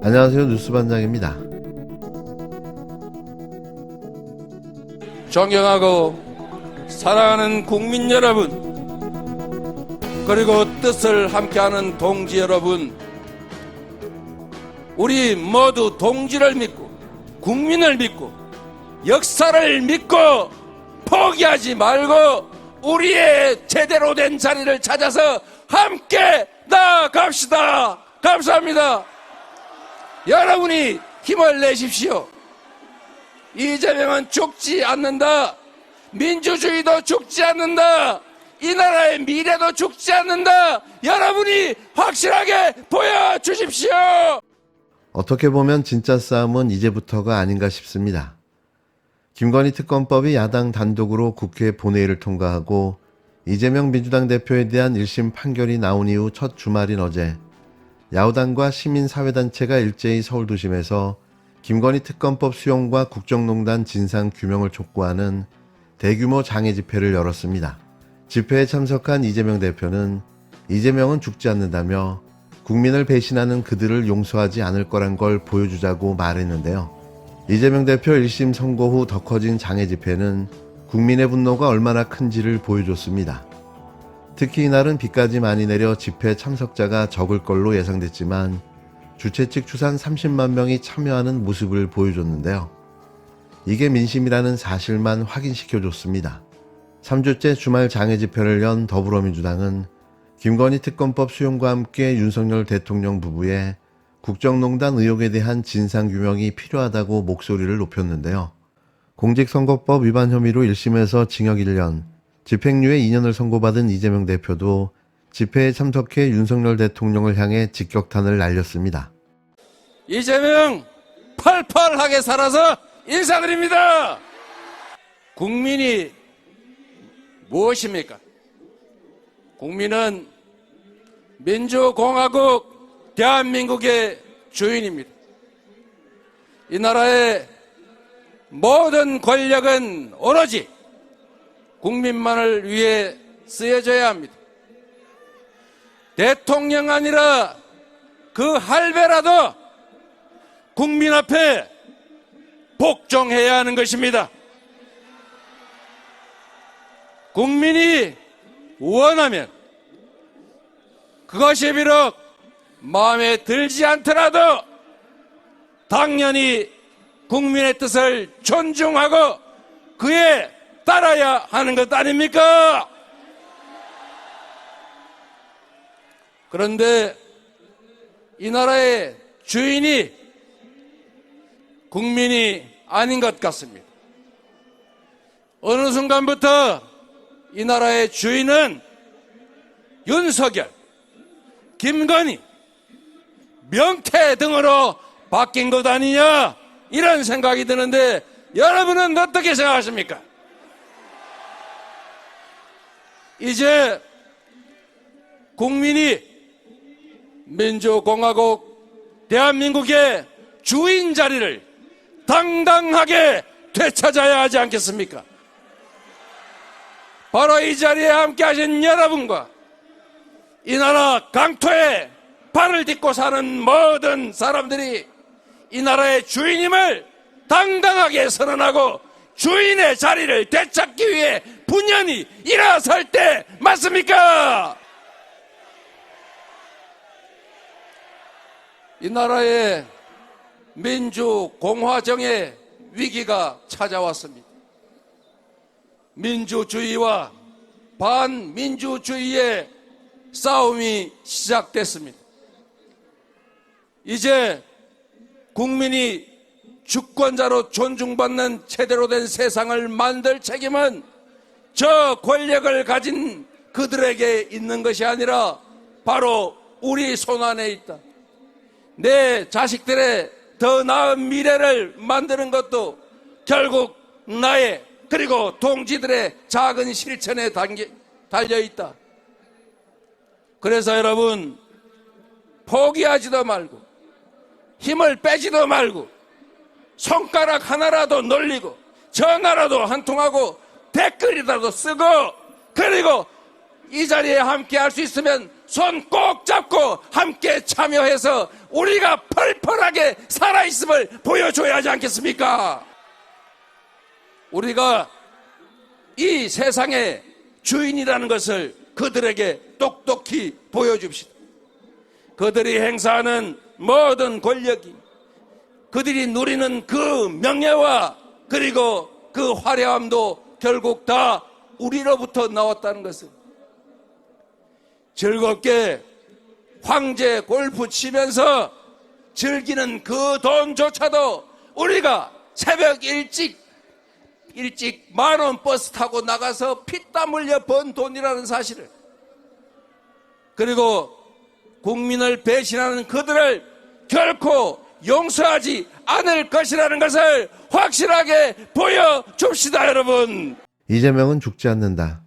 안녕하세요. 뉴스반장입니다. 존경하고 사랑하는 국민 여러분, 그리고 뜻을 함께하는 동지 여러분, 우리 모두 동지를 믿고 국민을 믿고 역사를 믿고 포기하지 말고 우리의 제대로 된 자리를 찾아서 함께 나아갑시다. 감사합니다. 여러분이 힘을 내십시오. 이재명은 죽지 않는다. 민주주의도 죽지 않는다. 이 나라의 미래도 죽지 않는다. 여러분이 확실하게 보여주십시오. 어떻게 보면 진짜 싸움은 이제부터가 아닌가 싶습니다. 김건희 특검법이 야당 단독으로 국회 본회의를 통과하고 이재명 민주당 대표에 대한 1심 판결이 나온 이후 첫 주말인 어제 야후당과 시민사회단체가 일제히 서울도심에서 김건희 특검법 수용과 국정농단 진상규명을 촉구하는 대규모 장애 집회를 열었습니다. 집회에 참석한 이재명 대표는 이재명은 죽지 않는다며 국민을 배신하는 그들을 용서하지 않을 거란 걸 보여주자고 말했는데요. 이재명 대표 1심 선고 후 더 커진 장애 집회는 국민의 분노가 얼마나 큰지를 보여줬습니다. 특히 이날은 비까지 많이 내려 집회 참석자가 적을 걸로 예상됐지만 주최 측 추산 30만 명이 참여하는 모습을 보여줬는데요. 이게 민심이라는 사실만 확인시켜줬습니다. 3주째 주말 장애 집회를 연 더불어민주당은 김건희 특검법 수용과 함께 윤석열 대통령 부부의 국정농단 의혹에 대한 진상규명이 필요하다고 목소리를 높였는데요. 공직선거법 위반 혐의로 1심에서 징역 1년, 집행유예 2년을 선고받은 이재명 대표도 집회에 참석해 윤석열 대통령을 향해 직격탄을 날렸습니다. 이재명 팔팔하게 살아서 인사드립니다. 국민이 무엇입니까? 국민은 민주공화국 대한민국의 주인입니다. 이 나라의 모든 권력은 오로지 국민만을 위해 쓰여져야 합니다. 대통령 아니라 그 할배라도 국민 앞에 복종해야 하는 것입니다. 국민이 원하면 그것이 비록 마음에 들지 않더라도 당연히 국민의 뜻을 존중하고 그에 따라야 하는 것 아닙니까? 그런데 이 나라의 주인이 국민이 아닌 것 같습니다. 어느 순간부터 이 나라의 주인은 윤석열, 김건희, 명태 등으로 바뀐 것 아니냐, 이런 생각이 드는데 여러분은 어떻게 생각하십니까? 이제 국민이 민주공화국 대한민국의 주인 자리를 당당하게 되찾아야 하지 않겠습니까? 바로 이 자리에 함께 하신 여러분과 이 나라 강토에 발을 딛고 사는 모든 사람들이 이 나라의 주인임을 당당하게 선언하고 주인의 자리를 되찾기 위해 분연히 일어설 때 맞습니까? 이 나라의 민주공화정의 위기가 찾아왔습니다. 민주주의와 반민주주의의 싸움이 시작됐습니다. 이제 국민이 주권자로 존중받는 제대로 된 세상을 만들 책임은 저 권력을 가진 그들에게 있는 것이 아니라 바로 우리 손안에 있다. 내 자식들의 더 나은 미래를 만드는 것도 결국 나의 그리고 동지들의 작은 실천에 달려있다. 그래서 여러분, 포기하지도 말고 힘을 빼지도 말고 손가락 하나라도 놀리고 전화라도 한 통하고 댓글이라도 쓰고 그리고 이 자리에 함께 할 수 있으면 손 꼭 잡고 함께 참여해서 우리가 펄펄하게 살아있음을 보여줘야 하지 않겠습니까? 우리가 이 세상의 주인이라는 것을 그들에게 똑똑히 보여줍시다. 그들이 행사하는 모든 권력이, 그들이 누리는 그 명예와 그리고 그 화려함도 결국 다 우리로부터 나왔다는 것을 즐겁게 황제 골프 치면서 즐기는 그 돈조차도 우리가 새벽 일찍 10,000원 버스 타고 나가서 피땀 흘려 번 돈이라는 사실을, 그리고 국민을 배신하는 그들을 결코 용서하지 않을 것이라는 것을 확실하게 보여줍시다, 여러분. 이재명은 죽지 않는다.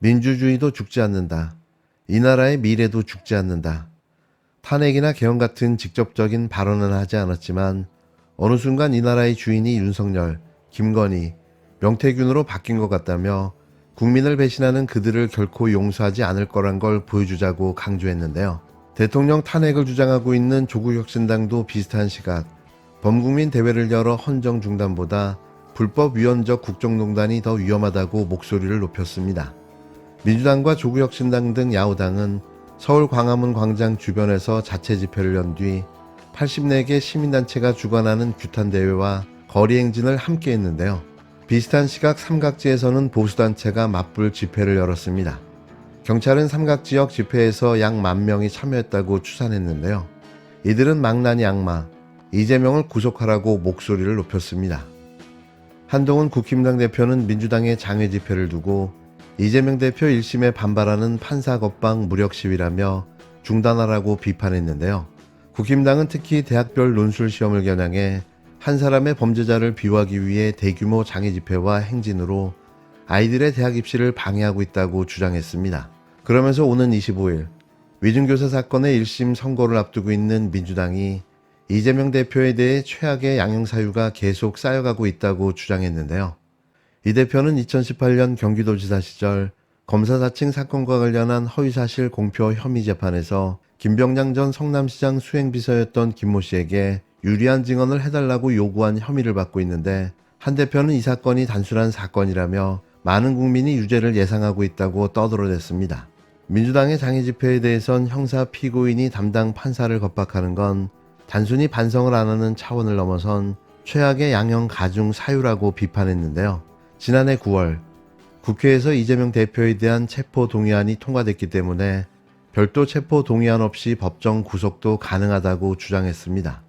민주주의도 죽지 않는다. 이 나라의 미래도 죽지 않는다. 탄핵이나 개헌 같은 직접적인 발언은 하지 않았지만 어느 순간 이 나라의 주인이 윤석열, 김건희, 명태균으로 바뀐 것 같다며 국민을 배신하는 그들을 결코 용서하지 않을 거란 걸 보여주자고 강조했는데요. 대통령 탄핵을 주장하고 있는 조국혁신당도 비슷한 시각, 범국민 대회를 열어 헌정 중단보다 불법 위헌적 국정농단이 더 위험하다고 목소리를 높였습니다. 민주당과 조국혁신당 등 야후당은 서울 광화문 광장 주변에서 자체 집회를 연 뒤 84개 시민단체가 주관하는 규탄대회와 거리행진을 함께 했는데요. 비슷한 시각 삼각지에서는 보수단체가 맞불 집회를 열었습니다. 경찰은 삼각지역 집회에서 약 10,000명이 참여했다고 추산했는데요. 이들은 망나니 악마, 이재명을 구속하라고 목소리를 높였습니다. 한동훈 국힘당 대표는 민주당의 장외 집회를 두고 이재명 대표 1심에 반발하는 판사 겁방 무력 시위라며 중단하라고 비판했는데요. 국힘당은 특히 대학별 논술 시험을 겨냥해 한 사람의 범죄자를 비호하기 위해 대규모 장외 집회와 행진으로 아이들의 대학 입시를 방해하고 있다고 주장했습니다. 그러면서 오는 25일 위중교사 사건의 1심 선고를 앞두고 있는 민주당이 이재명 대표에 대해 최악의 양형사유가 계속 쌓여가고 있다고 주장했는데요. 이 대표는 2018년 경기도지사 시절 검사 사칭 사건과 관련한 허위사실 공표 혐의 재판에서 김병장 전 성남시장 수행비서였던 김모 씨에게 유리한 증언을 해달라고 요구한 혐의를 받고 있는데, 한 대표는 이 사건이 단순한 사건이라며 많은 국민이 유죄를 예상하고 있다고 떠들어댔습니다. 민주당의 장애 집회에 대해선 형사 피고인이 담당 판사를 겁박하는 건 단순히 반성을 안 하는 차원을 넘어선 최악의 양형 가중 사유라고 비판했는데요. 지난해 9월 국회에서 이재명 대표에 대한 체포 동의안이 통과됐기 때문에 별도 체포 동의안 없이 법정 구속도 가능하다고 주장했습니다.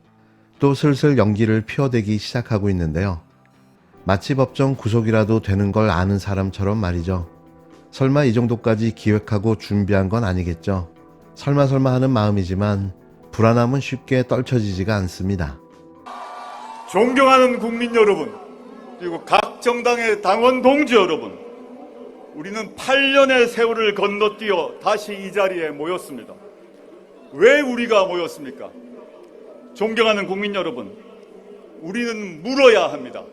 또 슬슬 연기를 피워대기 시작하고 있는데요. 마치 법정 구속이라도 되는 걸 아는 사람처럼 말이죠. 설마 이 정도까지 기획하고 준비한 건 아니겠죠. 설마 하는 마음이지만 불안함은 쉽게 떨쳐지지가 않습니다. 존경하는 국민 여러분, 그리고 각 정당의 당원 동지 여러분, 우리는 8년의 세월을 건너뛰어 다시 이 자리에 모였습니다. 왜 우리가 모였습니까? 존경하는 국민 여러분, 우리는 물어야 합니다.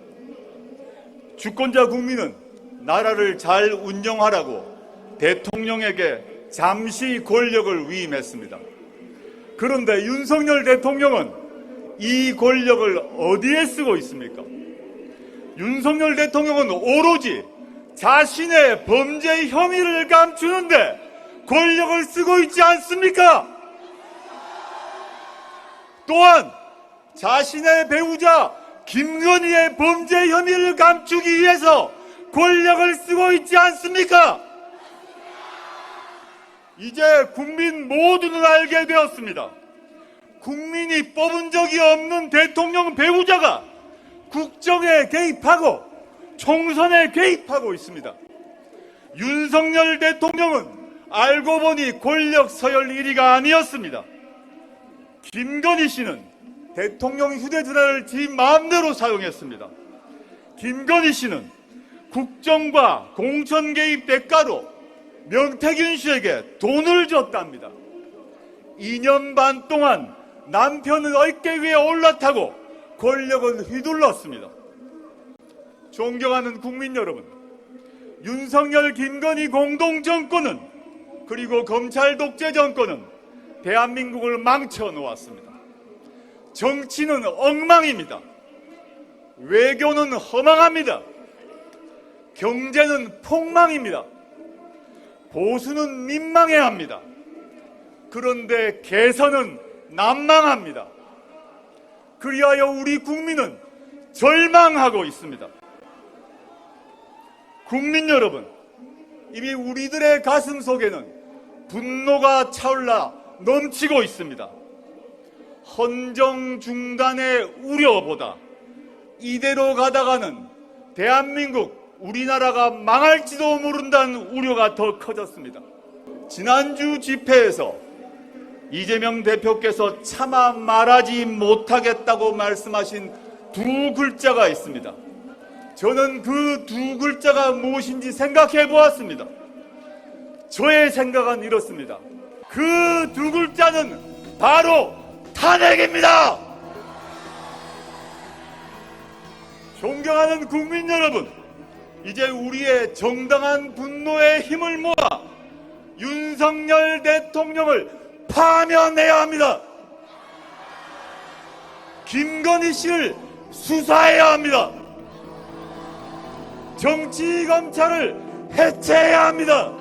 주권자 국민은 나라를 잘 운영하라고 대통령에게 잠시 권력을 위임했습니다. 그런데 윤석열 대통령은 이 권력을 어디에 쓰고 있습니까? 윤석열 대통령은 오로지 자신의 범죄 혐의를 감추는데 권력을 쓰고 있지 않습니까? 또한 자신의 배우자 김건희의 범죄 혐의를 감추기 위해서 권력을 쓰고 있지 않습니까? 이제 국민 모두는 알게 되었습니다. 국민이 뽑은 적이 없는 대통령 배우자가 국정에 개입하고 총선에 개입하고 있습니다. 윤석열 대통령은 알고 보니 권력 서열 1위가 아니었습니다. 김건희 씨는 대통령 휴대전화를 지 마음대로 사용했습니다. 김건희 씨는 국정과 공천 개입 대가로 명태균 씨에게 돈을 줬답니다. 2년 반 동안 남편의 어깨 위에 올라타고 권력을 휘둘렀습니다. 존경하는 국민 여러분, 윤석열 김건희 공동정권은 그리고 검찰 독재 정권은 대한민국을 망쳐 놓았습니다. 정치는 엉망입니다. 외교는 허망합니다. 경제는 폭망입니다. 보수는 민망해야 합니다. 그런데 개선은 난망합니다. 그리하여 우리 국민은 절망하고 있습니다. 국민 여러분, 이미 우리들의 가슴 속에는 분노가 차올라 넘치고 있습니다. 헌정 중단의 우려보다 이대로 가다가는 대한민국, 우리나라가 망할지도 모른다는 우려가 더 커졌습니다. 지난주 집회에서 이재명 대표께서 차마 말하지 못하겠다고 말씀하신 두 글자가 있습니다. 저는 그 두 글자가 무엇인지 생각해 보았습니다. 저의 생각은 이렇습니다. 그 두 글자는 바로 탄핵입니다. 존경하는 국민 여러분, 이제 우리의 정당한 분노의 힘을 모아 윤석열 대통령을 파면해야 합니다. 김건희 씨를 수사해야 합니다. 정치검찰을 해체해야 합니다.